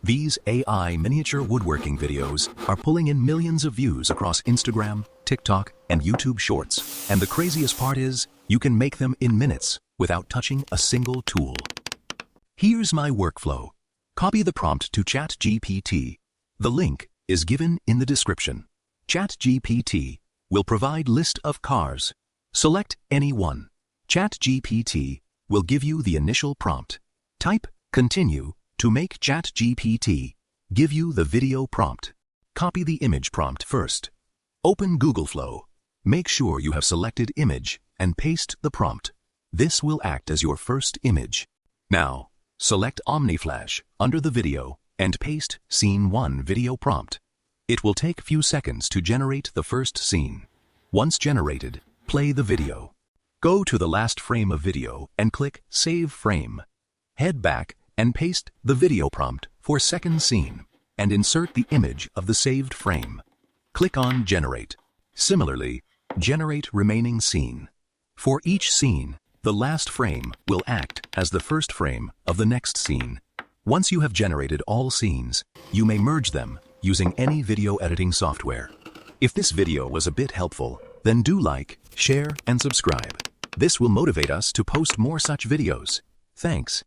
These AI miniature woodworking videos are pulling in millions of views across Instagram, TikTok, and YouTube Shorts. And the craziest part is, you can make them in minutes without touching a single tool. Here's my workflow. Copy the prompt to ChatGPT. The link is given in the description. ChatGPT will provide list of cars. Select any one. ChatGPT will give you the initial prompt. Type continue to make ChatGPT give you the video prompt. Copy the image prompt first. Open Google Flow. Make sure you have selected image and paste the prompt. This will act as your first image. Now, select Omni Flash under the video and paste Scene 1 video prompt. It will take few seconds to generate the first scene. Once generated, play the video. Go to the last frame of video and click Save Frame. Head back and paste the video prompt for second scene and insert the image of the saved frame. Click on Generate. Similarly, generate remaining scene. For each scene, the last frame will act as the first frame of the next scene. Once you have generated all scenes, you may merge them using any video editing software. If this video was a bit helpful, then do like, share, and subscribe. This will motivate us to post more such videos. Thanks.